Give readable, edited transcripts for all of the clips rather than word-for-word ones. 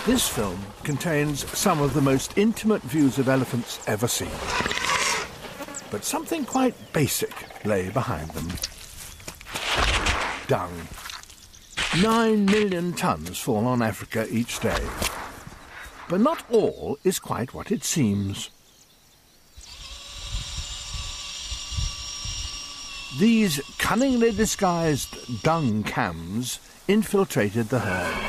This film contains some of the most intimate views of elephants ever seen. But something quite basic lay behind them. Dung. 9 million tons fall on Africa each day. But not all is quite what it seems. These cunningly disguised Dungcams infiltrated the herd.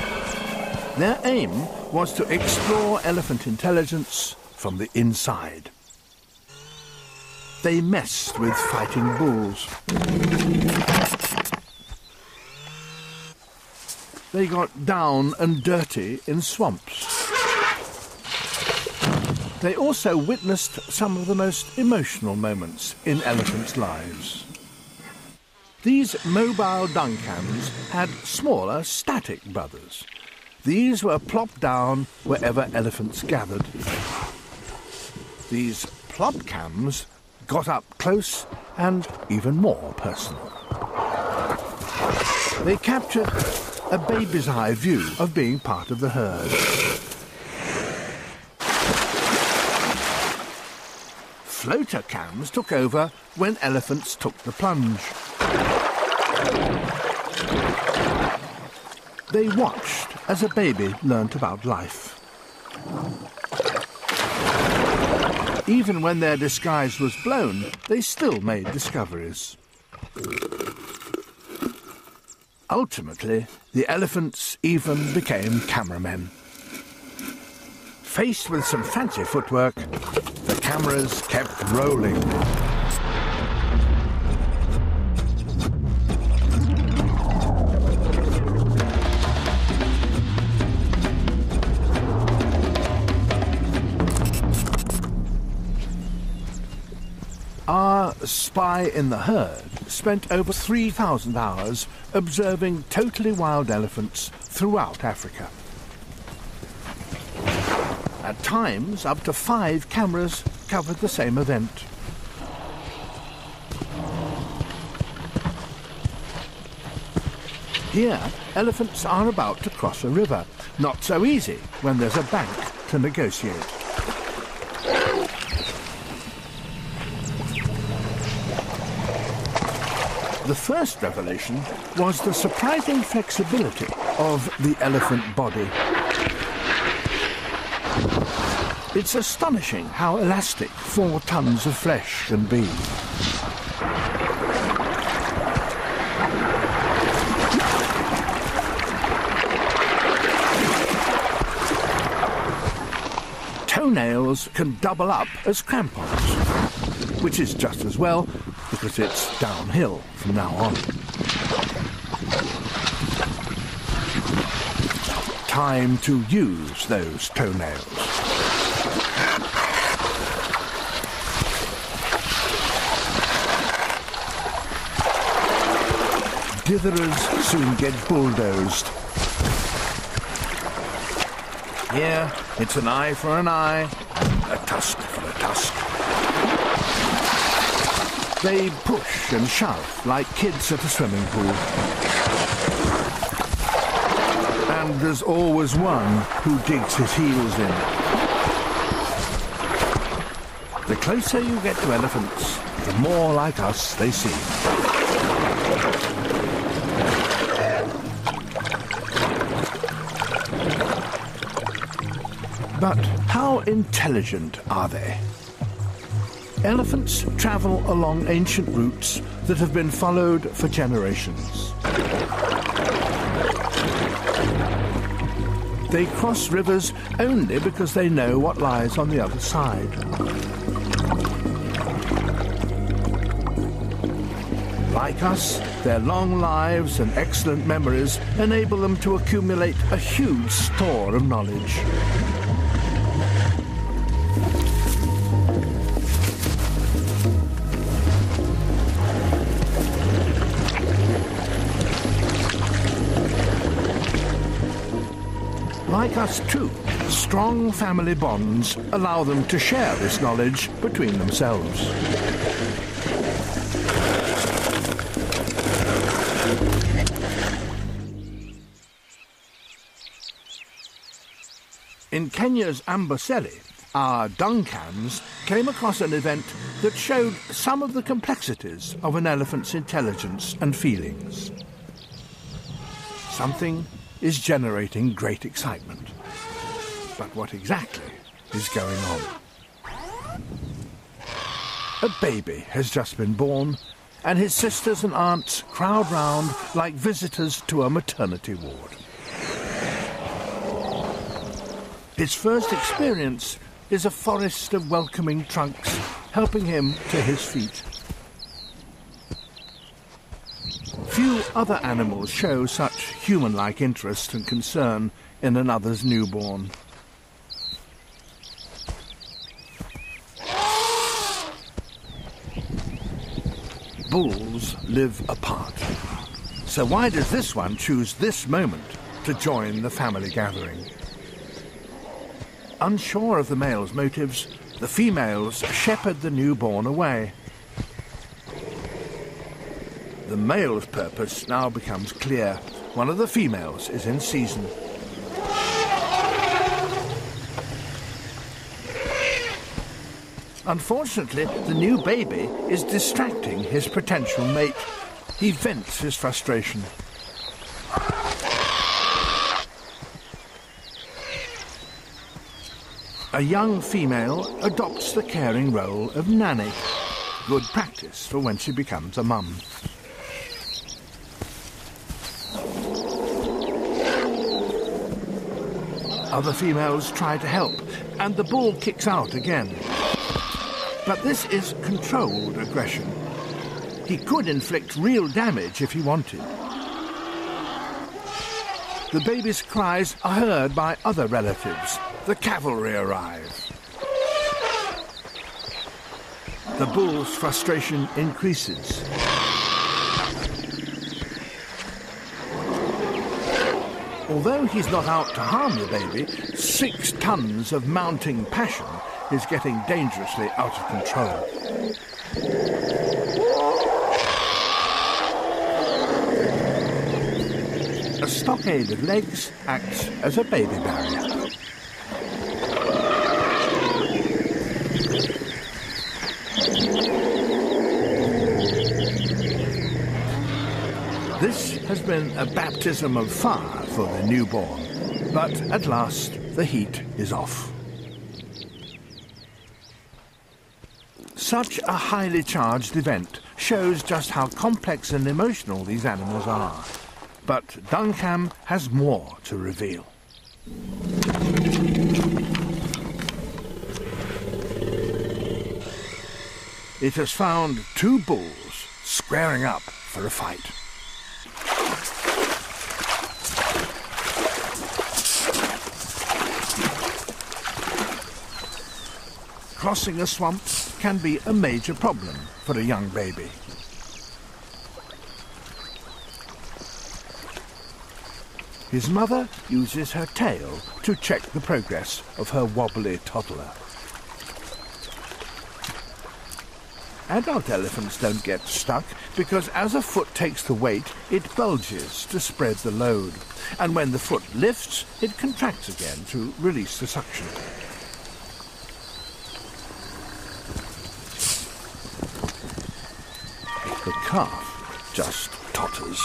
Their aim was to explore elephant intelligence from the inside. They messed with fighting bulls. They got down and dirty in swamps. They also witnessed some of the most emotional moments in elephants' lives. These mobile Dungcams had smaller, static brothers. These were plopped down wherever elephants gathered. These Plopcams got up close and even more personal. They captured a baby's eye view of being part of the herd. Floater cams took over when elephants took the plunge. They watched as a baby learnt about life. Even when their disguise was blown, they still made discoveries. Ultimately, the elephants even became cameramen. Faced with some fancy footwork, the cameras kept rolling. Our spy in the herd spent over 3,000 hours observing totally wild elephants throughout Africa. At times, up to 5 cameras covered the same event. Here, elephants are about to cross a river. Not so easy when there's a bank to negotiate. The first revelation was the surprising flexibility of the elephant body. It's astonishing how elastic 4 tons of flesh can be. Toenails can double up as crampons, which is just as well because it's downhill from now on. Time to use those toenails. Ditherers soon get bulldozed. Here, it's an eye for an eye, a tusk for a tusk. They push and shove like kids at a swimming pool. And there's always one who digs his heels in. The closer you get to elephants, the more like us they seem. But how intelligent are they? Elephants travel along ancient routes that have been followed for generations. They cross rivers only because they know what lies on the other side. Like us, their long lives and excellent memories enable them to accumulate a huge store of knowledge. Like us too, strong family bonds allow them to share this knowledge between themselves. In Kenya's Amboseli, our Dungcams came across an event that showed some of the complexities of an elephant's intelligence and feelings. Something is generating great excitement. But what exactly is going on? A baby has just been born, and his sisters and aunts crowd round like visitors to a maternity ward. His first experience is a forest of welcoming trunks, helping him to his feet. Few other animals show such human-like interest and concern in another's newborn. Bulls live apart. So why does this one choose this moment to join the family gathering? Unsure of the male's motives, the females shepherd the newborn away. The male's purpose now becomes clear. One of the females is in season. Unfortunately, the new baby is distracting his potential mate. He vents his frustration. A young female adopts the caring role of nanny. Good practice for when she becomes a mum. Other females try to help, and the bull kicks out again. But this is controlled aggression. He could inflict real damage if he wanted. The baby's cries are heard by other relatives. The cavalry arrive. The bull's frustration increases. Although he's not out to harm the baby, 6 tons of mounting passion is getting dangerously out of control. A stockade of legs acts as a baby barrier. This has been a baptism of fire for the newborn, but at last the heat is off. Such a highly charged event shows just how complex and emotional these animals are. But Dungcam has more to reveal. It has found 2 bulls squaring up for a fight. Crossing a swamp can be a major problem for a young baby. His mother uses her tail to check the progress of her wobbly toddler. Adult elephants don't get stuck because as a foot takes the weight, it bulges to spread the load. And when the foot lifts, it contracts again to release the suction. The calf just totters.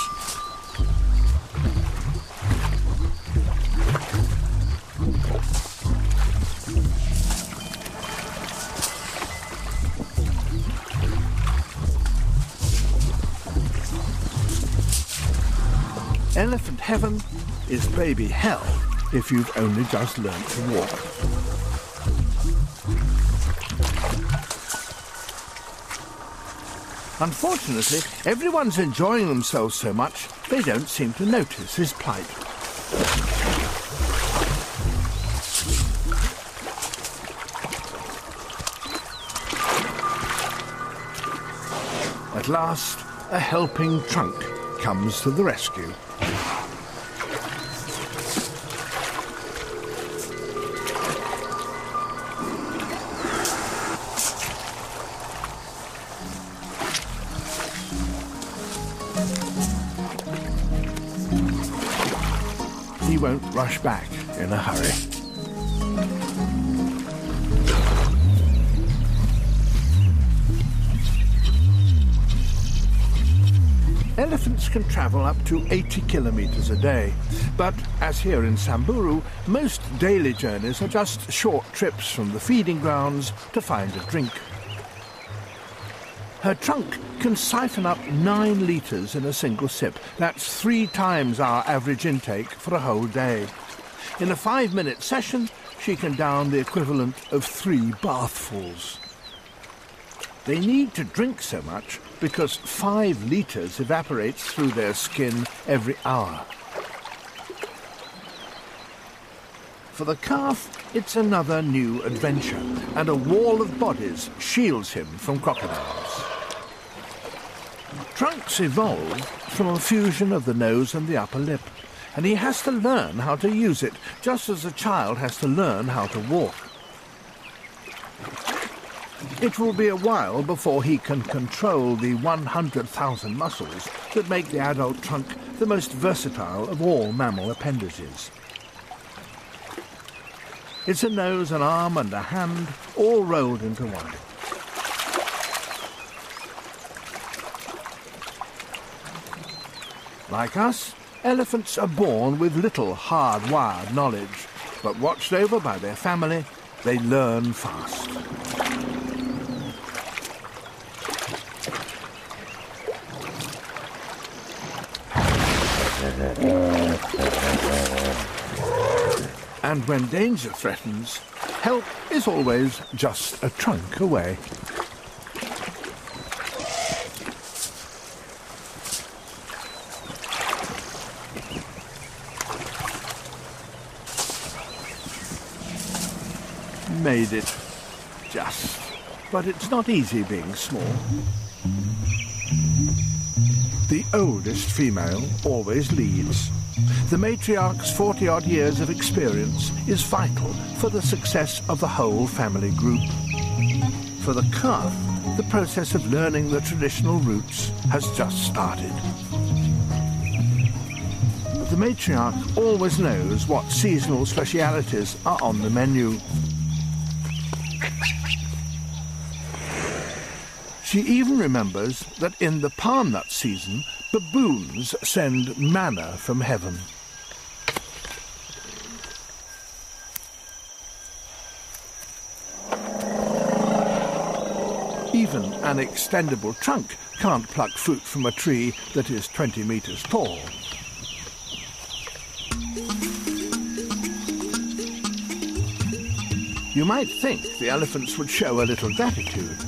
Elephant heaven is baby hell if you've only just learned to walk. Unfortunately, everyone's enjoying themselves so much they don't seem to notice his plight. At last, a helping trunk comes to the rescue. He won't rush back in a hurry. Elephants can travel up to 80 kilometres a day, but as here in Samburu, most daily journeys are just short trips from the feeding grounds to find a drink. Her trunk can siphon up 9 litres in a single sip. That's 3 times our average intake for a whole day. In a 5-minute session, she can down the equivalent of 3 bathfuls. They need to drink so much because 5 litres evaporates through their skin every hour. For the calf, it's another new adventure, and a wall of bodies shields him from crocodiles. Trunks evolved from a fusion of the nose and the upper lip, and he has to learn how to use it, just as a child has to learn how to walk. It will be a while before he can control the 100,000 muscles that make the adult trunk the most versatile of all mammal appendages. It's a nose, an arm and a hand, all rolled into one. Like us, elephants are born with little hardwired knowledge, but watched over by their family, they learn fast. And when danger threatens, help is always just a trunk away. Made it. Just. But it's not easy being small. The oldest female always leads. The matriarch's 40-odd years of experience is vital for the success of the whole family group. For the calf, the process of learning the traditional routes has just started. The matriarch always knows what seasonal specialities are on the menu. She even remembers that in the palm nut season, baboons send manna from heaven. Even an extendable trunk can't pluck fruit from a tree that is 20 meters tall. You might think the elephants would show a little gratitude.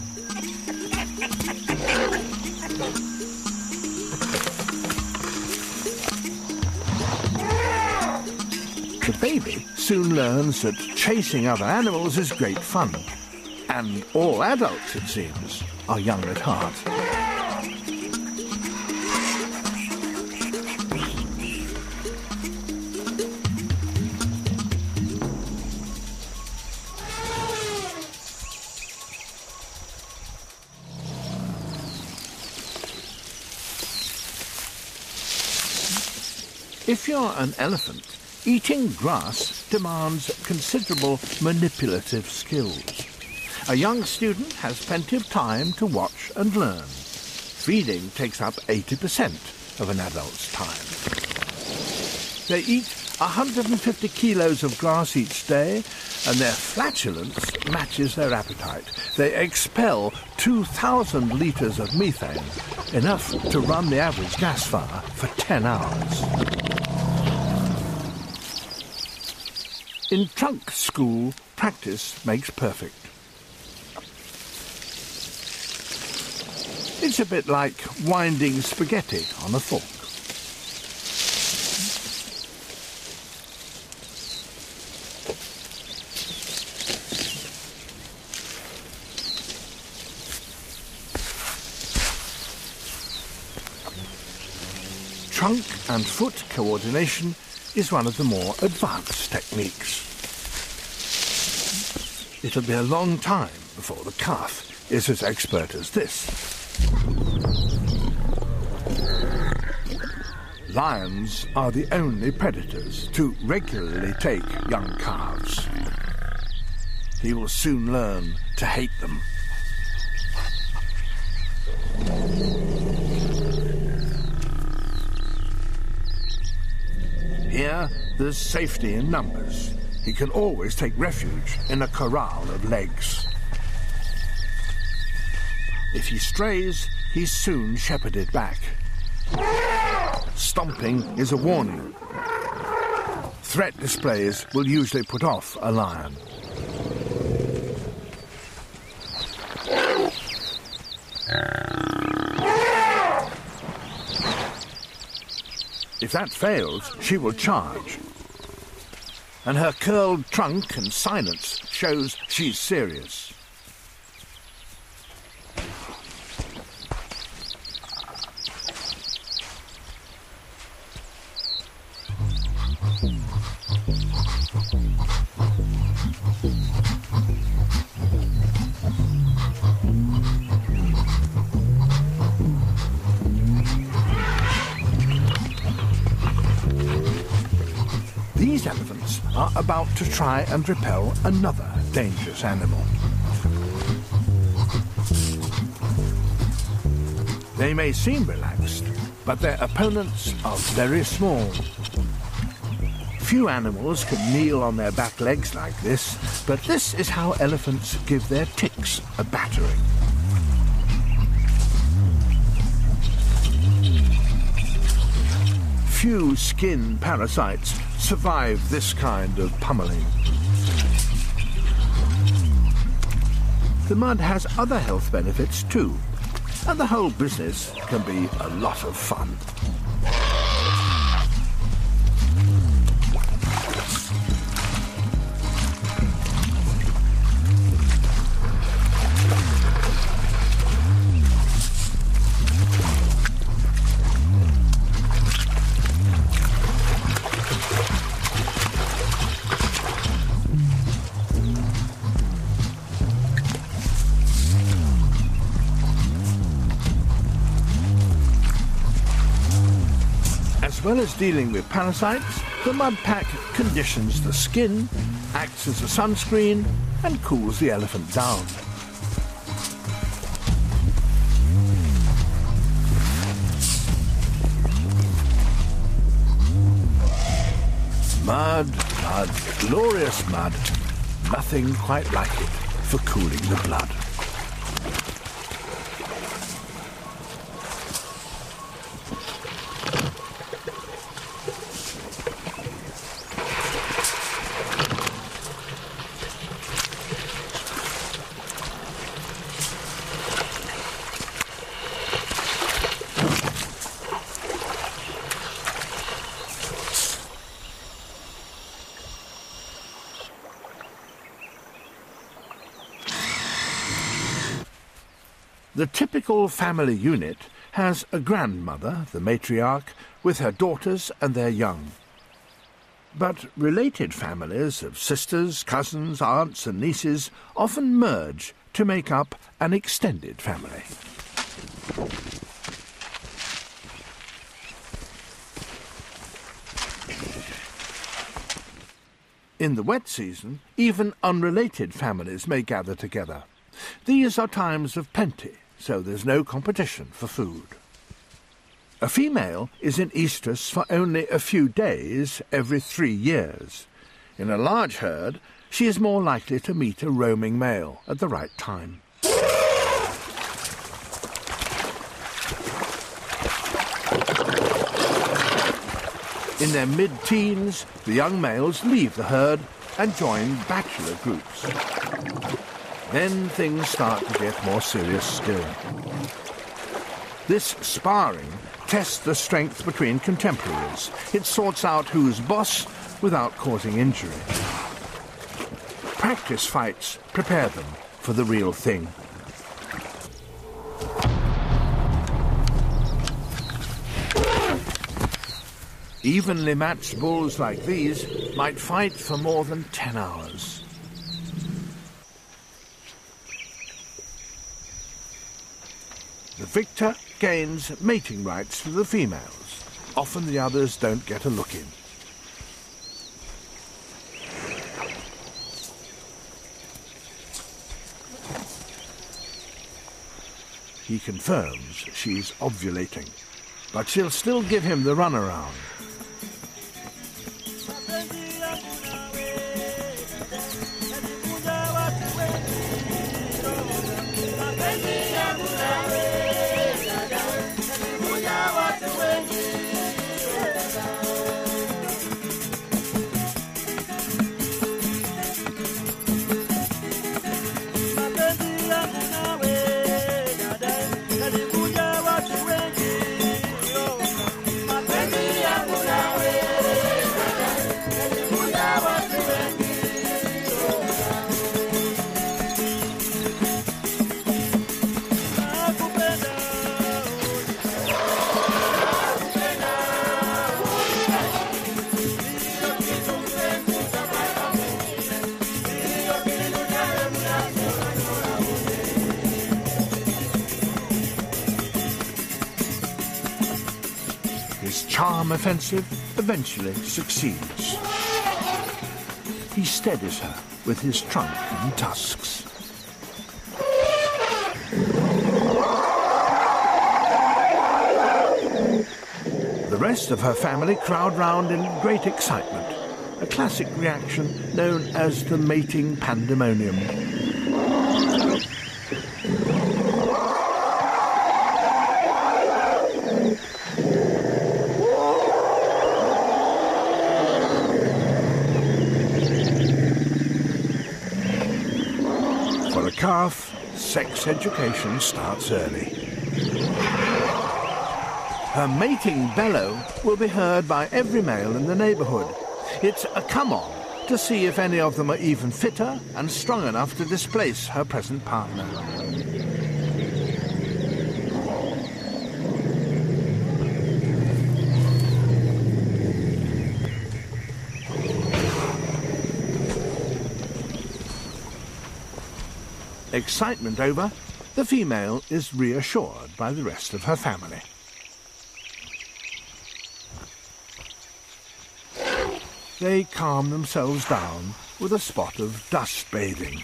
The baby soon learns that chasing other animals is great fun. And all adults, it seems, are young at heart. If you're an elephant, eating grass demands considerable manipulative skills. A young student has plenty of time to watch and learn. Feeding takes up 80% of an adult's time. They eat 150 kilos of grass each day, and their flatulence matches their appetite. They expel 2,000 litres of methane, enough to run the average gas fire for 10 hours. In trunk school, practice makes perfect. It's a bit like winding spaghetti on a fork. Trunk and foot coordination is one of the more advanced techniques. It'll be a long time before the calf is as expert as this. Lions are the only predators to regularly take young calves. He will soon learn to hate them. There's safety in numbers. He can always take refuge in a corral of legs. If he strays, he's soon shepherded back. Stomping is a warning. Threat displays will usually put off a lion. If that fails, she will charge. And her curled trunk and silence shows she's serious. These elephants are about to try and repel another dangerous animal. They may seem relaxed, but their opponents are very small. Few animals can kneel on their back legs like this, but this is how elephants give their ticks a battering. Few skin parasites survive this kind of pummeling. The mud has other health benefits too, and the whole business can be a lot of fun. As well as dealing with parasites, the mud pack conditions the skin, acts as a sunscreen, and cools the elephant down. Mud, mud, glorious mud. Nothing quite like it for cooling the blood. The typical family unit has a grandmother, the matriarch, with her daughters and their young. But related families of sisters, cousins, aunts and nieces often merge to make up an extended family. In the wet season, even unrelated families may gather together. These are times of plenty, so there's no competition for food. A female is in estrus for only a few days every 3 years. In a large herd, she is more likely to meet a roaming male at the right time. In their mid-teens, the young males leave the herd and join bachelor groups. Then things start to get more serious still. This sparring tests the strength between contemporaries. It sorts out who's boss without causing injury. Practice fights prepare them for the real thing. Evenly matched bulls like these might fight for more than 10 hours. The victor gains mating rights to the females. Often the others don't get a look in. He confirms she's ovulating, but she'll still give him the runaround. his charm offensive eventually succeeds. He steadies her with his trunk and tusks. The rest of her family crowd round in great excitement, a classic reaction known as the mating pandemonium. For a calf, sex education starts early. Her mating bellow will be heard by every male in the neighbourhood. It's a come-on to see if any of them are even fitter and strong enough to displace her present partner. Excitement over, the female is reassured by the rest of her family. They calm themselves down with a spot of dust bathing.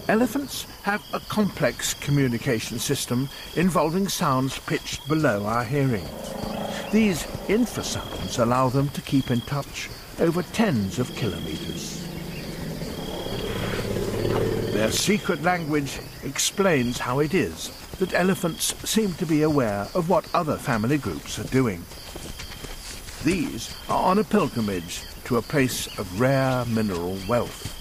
Elephants have a complex communication system involving sounds pitched below our hearing. These infrasounds allow them to keep in touch over tens of kilometers. Their secret language explains how it is that elephants seem to be aware of what other family groups are doing. These are on a pilgrimage to a place of rare mineral wealth.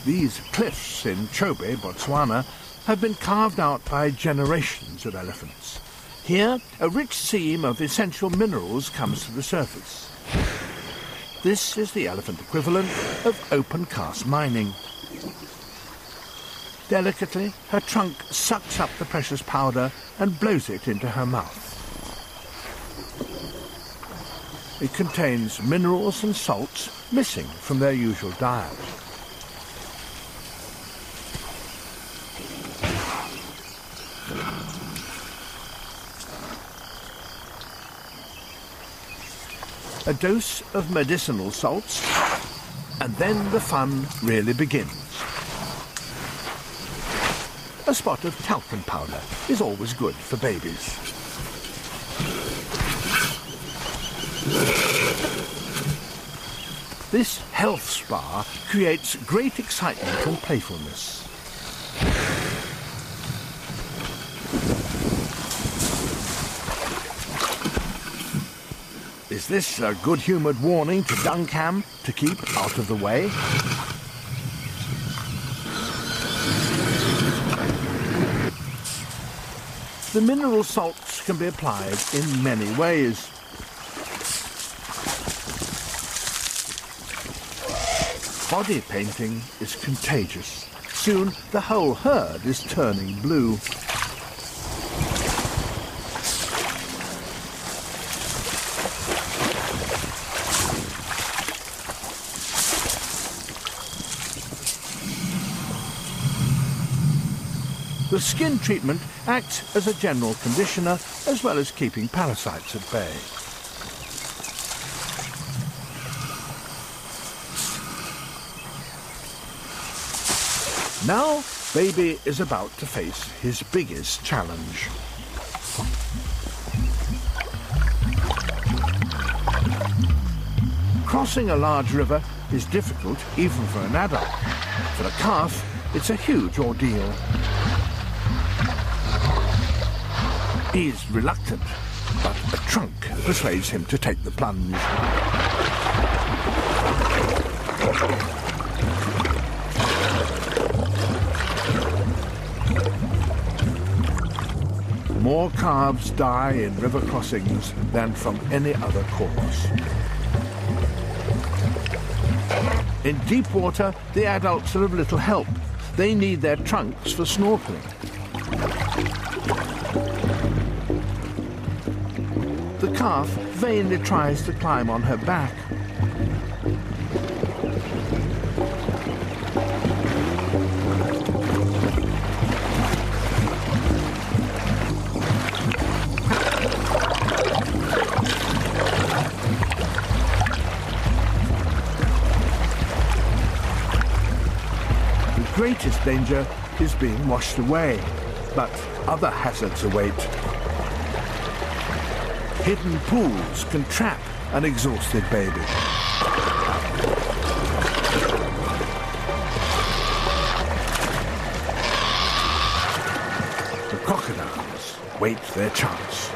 These cliffs in Chobe, Botswana, have been carved out by generations of elephants. Here, a rich seam of essential minerals comes to the surface. This is the elephant equivalent of open-cast mining. Delicately, her trunk sucks up the precious powder and blows it into her mouth. It contains minerals and salts missing from their usual diet. A dose of medicinal salts, and then the fun really begins. A spot of talcum powder is always good for babies. This health spa creates great excitement and playfulness. Is this a good-humoured warning to Dungcam to keep out of the way? The mineral salts can be applied in many ways. Body painting is contagious. Soon the whole herd is turning blue. The skin treatment acts as a general conditioner as well as keeping parasites at bay. Now, Baby is about to face his biggest challenge. Crossing a large river is difficult even for an adult. For a calf, It's a huge ordeal. He's reluctant, but a trunk persuades him to take the plunge. More calves die in river crossings than from any other cause. In deep water, the adults are of little help. They need their trunks for snorkeling. The calf vainly tries to climb on her back. The greatest danger is being washed away, but other hazards await. Hidden pools can trap an exhausted baby. The crocodiles wait their chance.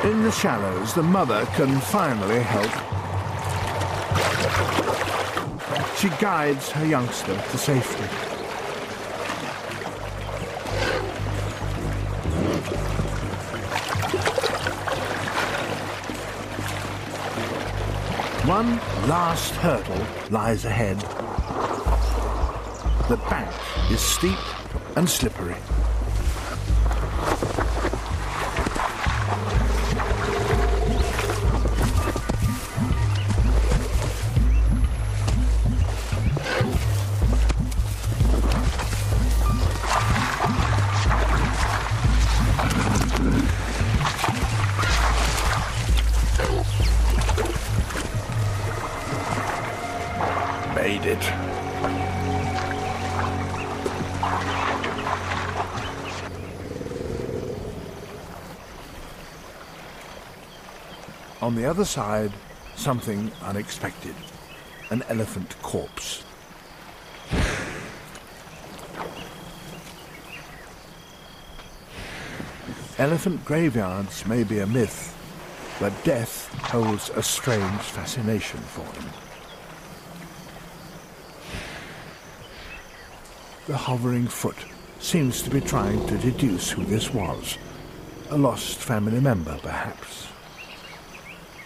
In the shallows, the mother can finally help. She guides her youngster to safety. One last hurdle lies ahead. The bank is steep and slippery. Made it. On the other side, something unexpected. An elephant corpse. Elephant graveyards may be a myth, but death holds a strange fascination for them. The hovering foot seems to be trying to deduce who this was. A lost family member, perhaps.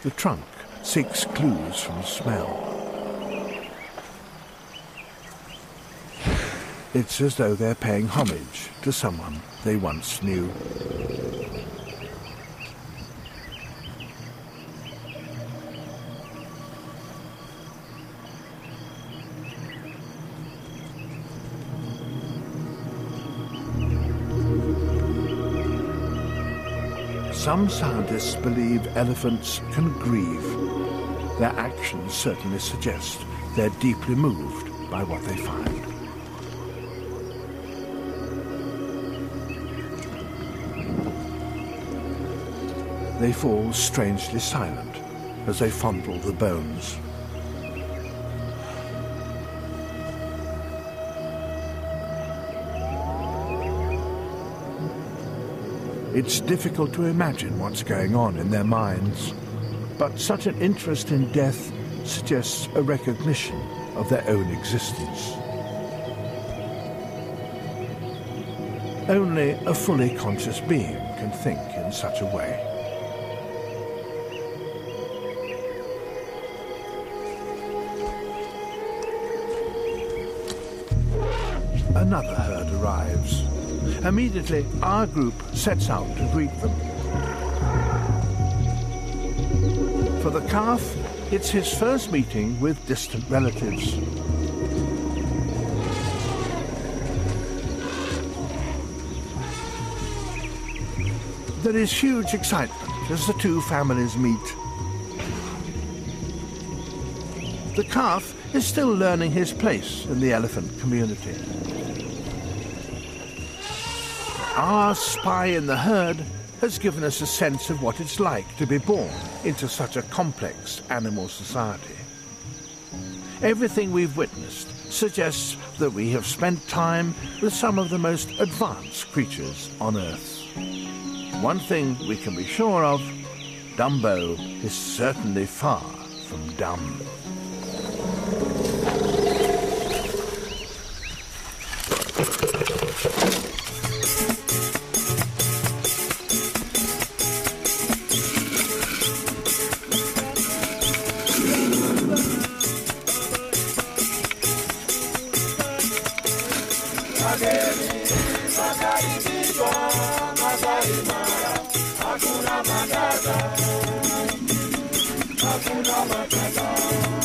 The trunk seeks clues from smell. It's as though they're paying homage to someone they once knew. Some scientists believe elephants can grieve. Their actions certainly suggest they're deeply moved by what they find. They fall strangely silent as they fondle the bones. It's difficult to imagine what's going on in their minds, but such an interest in death suggests a recognition of their own existence. Only a fully conscious being can think in such a way. Another herd arrives. Immediately, our group sets out to greet them. For the calf, it's his first meeting with distant relatives. There is huge excitement as the two families meet. The calf is still learning his place in the elephant community. Our spy in the herd has given us a sense of what it's like to be born into such a complex animal society. Everything we've witnessed suggests that we have spent time with some of the most advanced creatures on Earth. One thing we can be sure of, Dumbo is certainly far from dumb. Hakuna matata.